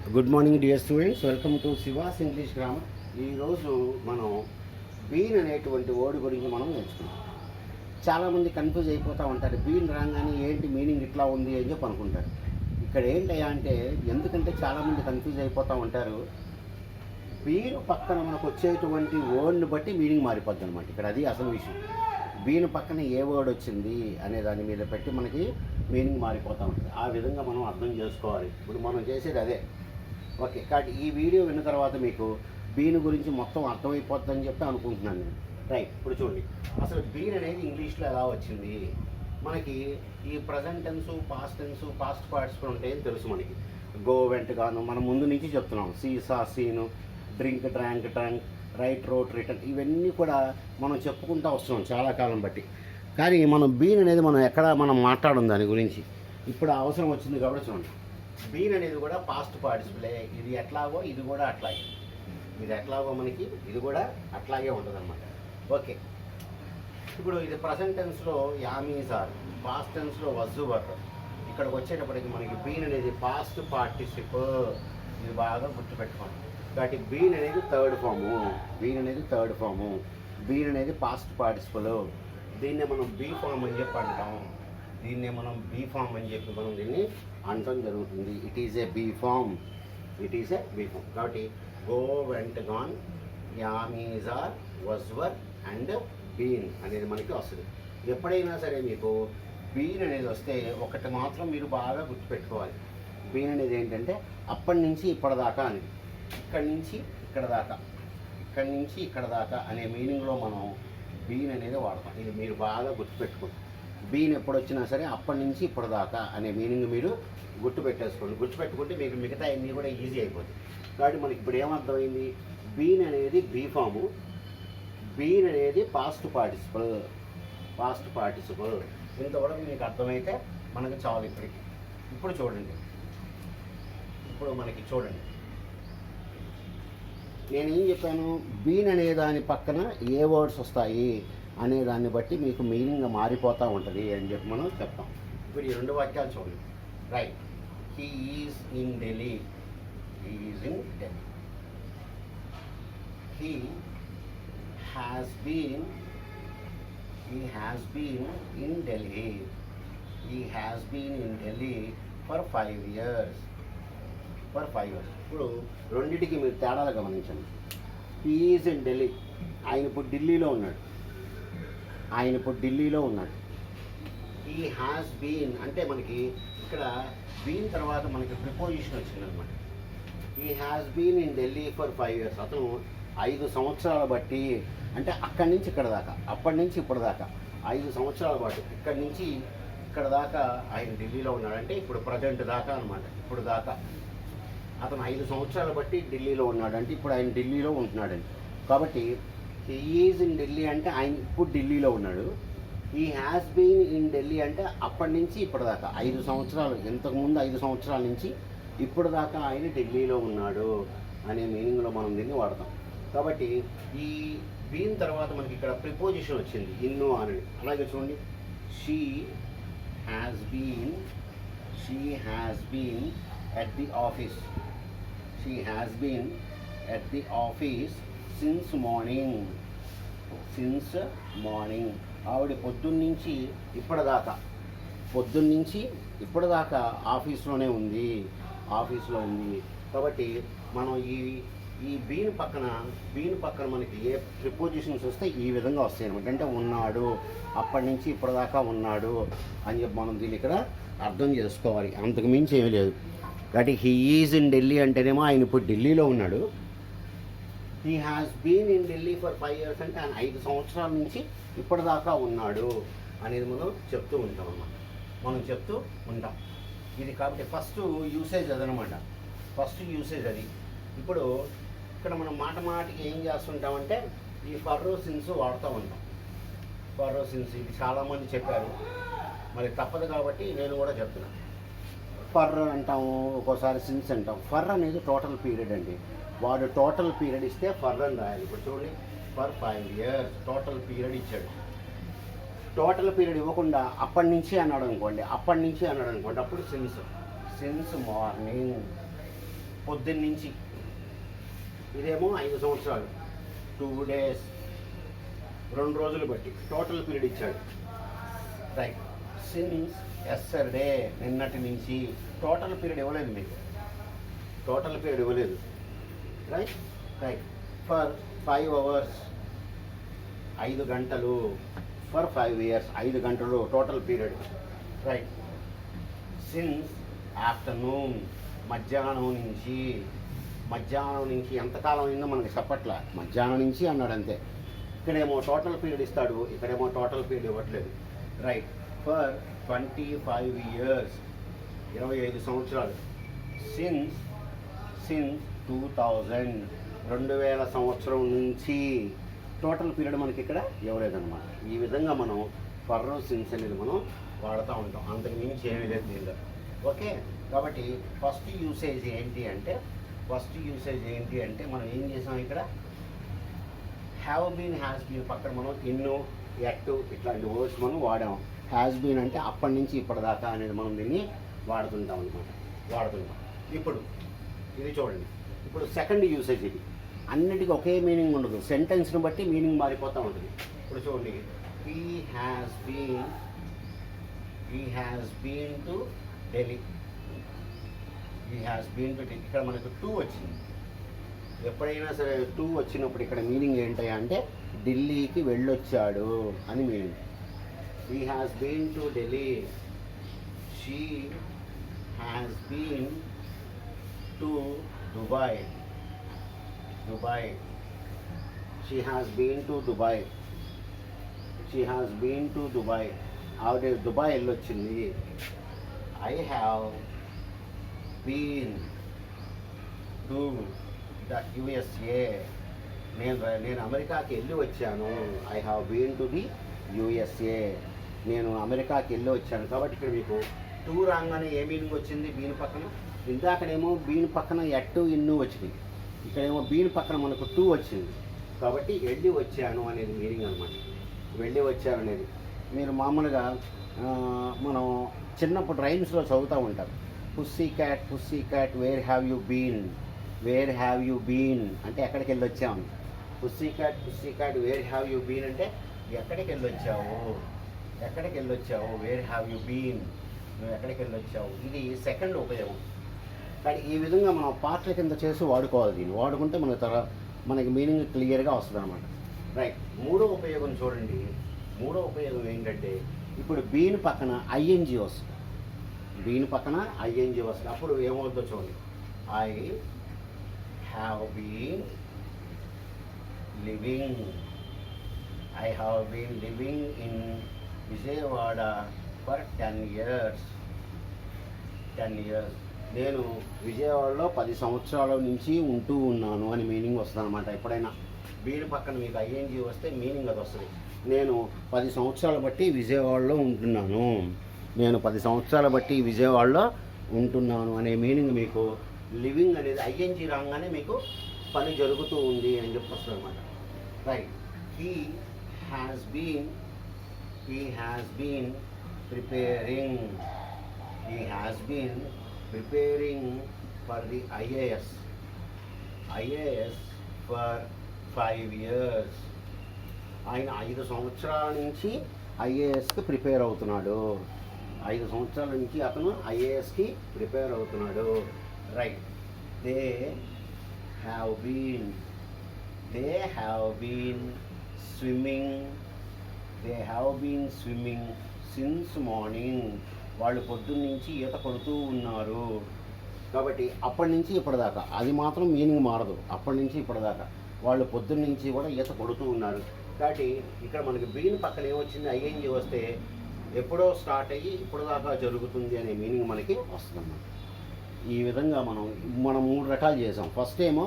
Good morning dear students, welcome to she was English grammar. ఈరోజు మనం been అనేటువంటి word గురించి మనం నేర్చుకున్నాం. చాలామంది కన్ఫ్యూజ్ అయిపోతూ ఉంటారు. బీన్ రాగానే ఏంటి మీనింగ్ ఇట్లా ఉంది అని చెప్పి అనుకుంటారు. ఇక్కడ ఏంటయ్యా అంటే, ఎందుకంటే చాలామంది కన్ఫ్యూజ్ అయిపోతూ ఉంటారు. బీన్ పక్కన మనకు వచ్చేటువంటి వర్డ్ని బట్టి మీనింగ్ మారిపోద్ది అనమాట. ఇక్కడ అది అసలు విషయం. బీన్ పక్కన ఏ వర్డ్ వచ్చింది అనే దాని మీద పెట్టి మనకి మీనింగ్ మారిపోతూ ఉంటుంది. ఆ విధంగా మనం అర్థం చేసుకోవాలి. ఇప్పుడు మనం చేసేది అదే. ఓకే, కాబట్టి ఈ వీడియో విన్న తర్వాత మీకు బీన్ గురించి మొత్తం అర్థమైపోతుందని చెప్పి అనుకుంటున్నాను నేను. రైట్, ఇప్పుడు చూడండి, అసలు బీన్ అనేది ఇంగ్లీష్లో ఎలా వచ్చింది. మనకి ఈ present tense, past tense, past participle ఉంటాయని తెలుసు మనకి. గో, వెంట్ గాను మనం ముందు నుంచి చెప్తున్నాం. See, saw, seen, drink, drank, drunk, write, wrote, written, ఇవన్నీ కూడా మనం చెప్పుకుంటూ వస్తున్నాం చాలా కాలం బట్టి. కానీ మనం బీన్ అనేది మనం ఎక్కడ మనం మాట్లాడడం దాని గురించి ఇప్పుడు అవసరం వచ్చింది కాబట్టి చూడండి. బీన్ అనేది కూడా పాస్ట్ పార్టిసిపులే. ఇది ఎట్లాగో ఇది కూడా అట్లాగే. ఇది ఎట్లాగో మనకి ఇది కూడా అట్లాగే ఉంటుంది అనమాట. ఓకే, ఇప్పుడు ఇది ప్రజెంట్ టెన్స్లో యామీస్ ఆర్, పాస్ట్ టెన్స్లో వజ్ వర్. ఇక్కడికి వచ్చేటప్పటికి మనకి బీన్ అనేది పాస్ట్ పార్టిసిపల్. ఇది బాగా గుర్తుపెట్టుకోండి. కాబట్టి బీన్ అనేది థర్డ్ ఫాము, బీన్ అనేది థర్డ్ ఫాము, బీన్ అనేది పాస్ట్ పార్టిసిపల్. దీన్నే మనం బీ ఫామ్ అని చెప్పి అంటాం. దీన్నే మనం బీ ఫామ్ అని చెప్పి మనం దీన్ని అనటం జరుగుతుంది. It is a be form, it is a be form. కాబట్టి go, went, gone, am is are, was were and been అనేది మనకి వస్తుంది. ఎప్పుడైనా సరే మీకు బీన్ అనేది వస్తే ఒకటి మాత్రం మీరు బాగా గుర్తుపెట్టుకోవాలి. బీన్ అనేది ఏంటంటే అప్పటి నుంచి ఇప్పటిదాకా అని, ఇక్కడి నుంచి ఇక్కడ దాకా, ఇక్కడి నుంచి ఇక్కడ దాకా అనే మీనింగ్లో మనం బీన్ అనేది వాడతాం. ఇది మీరు బాగా గుర్తుపెట్టుకోండి. బీన్ ఎప్పుడు వచ్చినా సరే అప్పటి నుంచి ఇప్పటిదాకా అనే మీనింగ్ మీరు గుర్తుపెట్టేసుకోండి. గుర్తుపెట్టుకుంటే మీకు మిగతా అన్నీ కూడా ఈజీ అయిపోతుంది. కాబట్టి మనకి ఇప్పుడు ఏమర్థమైంది, బీన్ అనేది బీ ఫాము, బీన్ అనేది పాస్ట్ పార్టిసిపల్, పాస్ట్ పార్టిసిపల్. ఇంతవరకు మీకు అర్థమైతే మనకు చాలు. ఇప్పుడు చూడండి, ఇప్పుడు మనకి చూడండి, నేనేం చెప్పాను, బీన్ అనే దాని పక్కన ఏ వర్డ్స్ వస్తాయి అనే దాన్ని బట్టి మీకు మీనింగ్ మారిపోతూ ఉంటుంది అని చెప్పి మనం చెప్తాం. ఇప్పుడు ఈ రెండు వాక్యాలు చూడండి. Right, he is in Delhi, he is in Delhi. He has been in Delhi, he has been in Delhi for 5 years. ఇప్పుడు రెండింటికి మీరు తేడాలు గమనించండి. హీ ఈజ్ ఇన్ ఢిల్లీ, ఆయన ఇప్పుడు ఢిల్లీలో ఉన్నాడు. హీ హ్యాస్ బీన్ అంటే మనకి ఇక్కడ బీన్ తర్వాత మనకి ప్రిపోజిషన్ వచ్చిందనమాట. He has been in Delhi for 5 years. అతను 5 సంవత్సరాల బట్టి, అంటే అక్కడి నుంచి ఇక్కడ దాకా, అప్పటి నుంచి ఇప్పటిదాకా 5 సంవత్సరాల పాటు ఇక్కడి నుంచి ఇక్కడ దాకా ఆయన ఢిల్లీలో ఉన్నాడు. అంటే ఇప్పుడు ప్రజెంట్ దాకా అనమాట. ఇప్పుడు దాకా అతను 5 సంవత్సరాలు బట్టి ఢిల్లీలో ఉన్నాడు, అంటే ఇప్పుడు ఆయన ఢిల్లీలో ఉంటున్నాడండి. కాబట్టి హీ ఈజ్ ఇన్ ఢిల్లీ అంటే ఆయన ఇప్పుడు ఢిల్లీలో ఉన్నాడు. He has been in Delhi అంటే అప్పటి నుంచి ఇప్పటిదాకా 5 సంవత్సరాలు, ఇంతకుముందు 5 సంవత్సరాల నుంచి ఇప్పుడు దాకా ఆయన ఢిల్లీలో ఉన్నాడు అనే మీనింగ్లో మనం దీన్ని వాడతాం. కాబట్టి ఈ బీన్ తర్వాత మనకి ఇక్కడ ప్రిపోజిషన్ వచ్చింది, ఇన్ను అని. అలాగే చూడండి, she has been at the office. She has been at the office since morning. ఆవిడ పొద్దున్నుంచి ఇప్పటిదాకా ఆఫీస్లో ఉంది. కాబట్టి మనం ఈ బీన్ పక్కన మనకి ఏ ప్రిపోజిషన్స్ వస్తే ఈ విధంగా వస్తాయి అనమాట. అంటే ఉన్నాడు, అప్పటి నుంచి ఇప్పటిదాకా ఉన్నాడు అని చెప్పి మనం దీన్ని ఇక్కడ అర్థం చేసుకోవాలి. అంతకు మించి ఏమీ లేదు. కాబట్టి హీ ఈజ్ ఇన్ ఢిల్లీ అంటేనేమో ఆయన ఇప్పుడు ఢిల్లీలో ఉన్నాడు. He has been in Delhi for 5 years అంటే ఆయన 5 సంవత్సరాల నుంచి ఇప్పటిదాకా ఉన్నాడు అనేది మనం చెప్తూ ఉంటాం. ఇది కాబట్టి ఫస్ట్ యూసేజ్ అదనమాట. అది. ఇప్పుడు ఇక్కడ మనం మాటికి ఏం చేస్తుంటామంటే ఈ ఫర్రో సిన్స్ వాడుతూ ఉంటాం. ఇది చాలామంది చెప్పారు, మరి తప్పదు కాబట్టి నేను కూడా చెప్తున్నాను. ఫర్ అంటాము, ఒక్కోసారి సిన్స్ అంటాం. ఫర్ అనేది టోటల్ పీరియడ్ అండి. వాడు టోటల్ పీరియడ్ ఇస్తే ఫర్ అని రాయాలి. ఇప్పుడు చూడండి, ఫర్ 5 years టోటల్ పీరియడ్ ఇచ్చాడు. టోటల్ పీరియడ్ ఇవ్వకుండా అప్పటి నుంచి అన్నాడు అనుకోండి, అప్పుడు సిన్స్ మార్నింగ్ పొద్దున్నుంచి. ఇదేమో 5 సంవత్సరాలు, 2 days, 2 రోజులు బట్టి టోటల్ పీరియడ్ ఇచ్చాడు. రైట్. సిన్స్ ఎస్టర్డే, నిన్నటి నుంచి. టోటల్ పీరియడ్ ఇవ్వలేదు మీకు, టోటల్ పీరియడ్ ఇవ్వలేదు. రైట్. రైట్. ఫర్ 5 hours, 5 గంటలు. ఫర్ 5 years, 5 గంటలు total period. Right. Since afternoon, మధ్యాహ్నం నుంచి. మధ్యాహ్నం నుంచి ఎంతకాలం అయిందో మనకి చెప్పట్ల, మధ్యాహ్నం నుంచి అన్నాడు అంతే. ఇక్కడేమో టోటల్ పీరియడ్ ఇస్తాడు, ఇక్కడేమో టోటల్ పీరియడ్ ఇవ్వట్లేదు. రైట్. ఫర్ 25 years, 25 సంవత్సరాలు. సిన్స్ 2000, 2000 సంవత్సరం నుంచి. టోటల్ పీరియడ్ మనకి ఇక్కడ ఇవ్వలేదన్నమాట. ఈ విధంగా మనం ఫర్ సిన్స్ అనేది మనం వాడుతూ ఉంటాం, అంతకు మించి ఏమీ లేదు దీనిలో. ఓకే. కాబట్టి ఫస్ట్ యూసేజ్ ఏంటి అంటే మనం ఏం చేసాం ఇక్కడ, హ్యావ్ బీన్, హ్యాస్ బీన్ పక్కన మనం ఇన్ను, ఎట్టు ఇట్లాంటి వర్డ్స్ మనం వాడాం. హ్యాస్ బీన్ అంటే అప్పటి నుంచి ఇప్పటిదాకా అనేది మనం దీన్ని వాడుతుంటాం అనమాట, వాడుతుంటాం. ఇప్పుడు ఇది చూడండి, ఇప్పుడు సెకండ్ యూసేజ్ ఇది. అన్నిటికీ ఒకే మీనింగ్ ఉండదు, సెంటెన్స్ని బట్టి మీనింగ్ మారిపోతూ ఉంటుంది. ఇప్పుడు చూడండి, he has been to Delhi. ఇక్కడ మనకు 2 వచ్చింది. ఎప్పుడైనా సరే 2 వచ్చినప్పుడు ఇక్కడ మీనింగ్ ఏంటి అంటే ఢిల్లీకి వెళ్ళొచ్చాడు అని meaning. He has been to Delhi. She has been to Dubai. She has been to Dubai. ఆవిడ దుబాయ్ వెళ్ళొచ్చింది. I have been to the USA. నేను అమెరికాకి వెళ్ళి వచ్చాను. I have been to the USA. నేను అమెరికాకి వెళ్ళి వచ్చాను. కాబట్టి ఇక్కడ మీకు 2 రాగానే ఏ మీనింగ్ వచ్చింది బీన్ పక్కన? ఇందాకనేమో బీన్ పక్కన ఎట్టు ఇన్ను వచ్చింది, ఇక్కడేమో బీన్ పక్కన మనకు 2 వచ్చింది. కాబట్టి వెళ్ళి వచ్చాను అనేది మీనింగ్ అనమాట. వెళ్ళి వచ్చాను అనేది మీరు మామూలుగా మనం చిన్నప్పుడు రైమ్స్లో చదువుతూ ఉంటారు. Pussy cat where have you been అంటే ఎక్కడికి వెళ్ళి వచ్చాము. Pussy cat where have you been అంటే ఎక్కడికి వెళ్ళొచ్చావు, వేర్ హ్యావ్ యూ బీన్, నువ్వు ఎక్కడికి వెళ్ళొచ్చావు. ఇది సెకండ్ ఉపయోగం. కానీ ఈ విధంగా మనం పాటల కింద చేసి వాడుకోవాలి. దీన్ని వాడుకుంటే మనకి మీనింగ్ క్లియర్గా వస్తుంది అనమాట. రైట్. మూడో ఉపయోగం చూడండి. మూడో ఉపయోగం ఏంటంటే ఇప్పుడు బీన్ పక్కన ఐఎన్జీ వస్తుంది. అప్పుడు ఏమవుతుందో చూడండి. I have been living in Vijayawada for 10 years. నేను విజయవాడలో 10 సంవత్సరాల నుంచి ఉంటూ ఉన్నాను అని మీనింగ్ వస్తుంది అనమాట. ఎప్పుడైనా బీన్ పక్కన మీకు ఐఎన్జీ వస్తే మీనింగ్ అది వస్తుంది. నేను 10 సంవత్సరాల బట్టి విజయవాడలో ఉంటున్నాను అనే మీనింగ్ మీకు లివింగ్ అనేది ఐఎన్జీ రాగానే మీకు పని జరుగుతూ ఉంది అని చెప్పి వస్తుంది అనమాట. Right. He has been preparing for the IAS for 5 years. ఆయన 5 సంవత్సరాల నుంచి IASకి ప్రిపేర్ అవుతున్నాడు. 5 సంవత్సరాల నుంచి అతను IASకి ప్రిపేర్ అవుతున్నాడు. Right. They have been swimming since morning. వాళ్ళు పొద్దున్నుంచి ఈత కొడుతూ ఉన్నారు. కాబట్టి అప్పటి నుంచి ఇప్పటిదాకా అది మాత్రం మీనింగ్ మారదు. అప్పటి నుంచి ఇప్పటిదాకా వాళ్ళు పొద్దున్నుంచి కూడా ఈత కొడుతూ ఉన్నారు. కాబట్టి ఇక్కడ మనకి బీన్ పక్కన ఏమొచ్చింది, ఐఎన్జీ వస్తే ఎప్పుడో స్టార్ట్ అయ్యి ఇప్పుడు దాకా జరుగుతుంది అనే మీనింగ్ మనకి వస్తుందన్నమాట. ఈ విధంగా మనం 3 రకాలు చేసాం. ఫస్ట్ ఏమో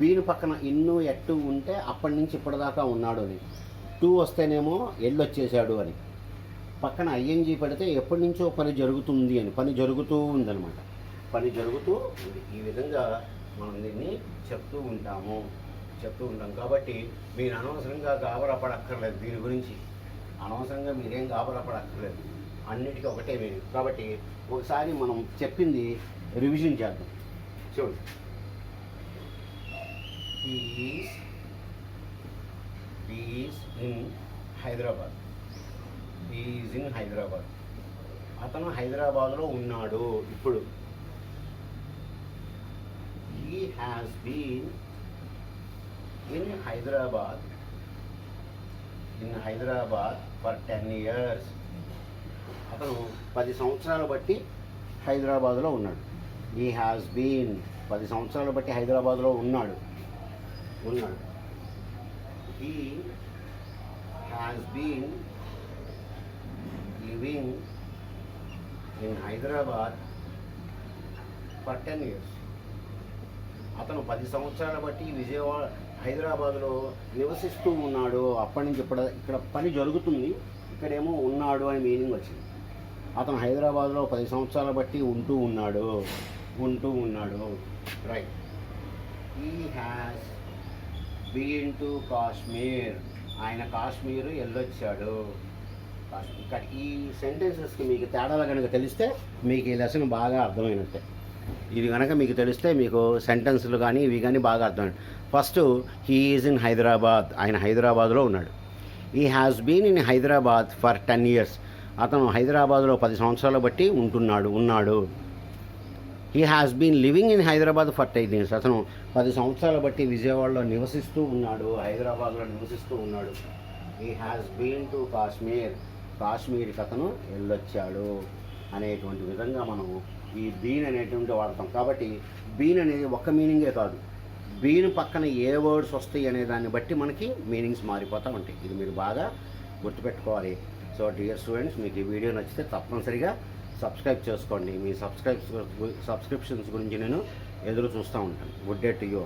బీన్ పక్కన ఇన్ను ఎట్టు ఉంటే అప్పటి నుంచి ఇప్పటిదాకా ఉన్నాడు అని. 2 వస్తేనేమో ఎల్లొచ్చేసాడు అని. పక్కన ఐఎన్జీ పెడితే ఎప్పటి నుంచో పని జరుగుతుంది అని, పని జరుగుతూ ఉందన్నమాట. ఈ విధంగా మనం దీన్ని చెప్తూ ఉంటాం. కాబట్టి మీరు అనవసరంగా గాబరా పడక్కర్లేదు. దీని గురించి అనవసరంగా మీరేం గాబరా పడక్కర్లేదు. అన్నిటికీ ఒకటే మీనింగ్. కాబట్టి ఒకసారి మనం చెప్పింది రివిజన్ చేద్దాం. చూడండి, he is in Hyderabad. he is in Hyderabad. అతను హైదరాబాద్లో ఉన్నాడు ఇప్పుడు. he has been in Hyderabad for 10 years. అతను 10 సంవత్సరాలు బట్టి హైదరాబాద్లో ఉన్నాడు. he has been 10 సంవత్సరాలు బట్టి హైదరాబాద్లో ఉన్నాడు. he has been living in Hyderabad for 10 years. అతను 10 సంవత్సరాల బట్టి హైదరాబాద్లో నివసిస్తూ ఉన్నాడు. అప్పటి నుంచి ఇక్కడ పని జరుగుతుంది, ఇక్కడేమో ఉన్నాడు అని మీనింగ్ వచ్చింది. అతను హైదరాబాద్లో 10 సంవత్సరాల బట్టి ఉంటూ ఉన్నాడు. Right. He has been to Kashmir. ఆయన కాశ్మీర్ వెళ్ళొచ్చాడు. ఇక్కడ ఈ సెంటెన్సెస్కి మీకు తేడాలు కనుక తెలిస్తే మీకు ఈ లెసన్ బాగా అర్థమైనట్టే. ఇది కనుక మీకు తెలిస్తే మీకు సెంటెన్స్లు కానీ ఇవి కానీ బాగా అర్థమైనట్టు. First, he is in Hyderabad. ఆయన హైదరాబాద్లో ఉన్నాడు. He has been in Hyderabad for 10 years. అతను హైదరాబాద్లో 10 సంవత్సరాలు బట్టి ఉన్నాడు. He has been living in Hyderabad for 10 years. అతను 10 సంవత్సరాల బట్టి విజయవాడలో నివసిస్తూ ఉన్నాడు, హైదరాబాద్లో నివసిస్తూ ఉన్నాడు. హీ హ్యాస్ బీన్ టు కాశ్మీర్కి అతను వెళ్ళొచ్చాడు అనేటువంటి విధంగా మనం ఈ బీన్ అనేటువంటి వాడతాం. కాబట్టి బీన్ అనేది ఒక్క మీనింగే కాదు, బీన్ పక్కన ఏ వర్డ్స్ వస్తాయి అనే దాన్ని బట్టి మనకి మీనింగ్స్ మారిపోతూ ఉంటాయి. ఇది మీరు బాగా గుర్తుపెట్టుకోవాలి. సో డియర్ స్టూడెంట్స్, మీకు ఈ వీడియో నచ్చితే తప్పనిసరిగా సబ్స్క్రైబ్ చేసుకోండి. మీ సబ్స్క్రిప్షన్స్ గురించి నేను ఎదురు చూస్తూ ఉంటాను. Good day to you.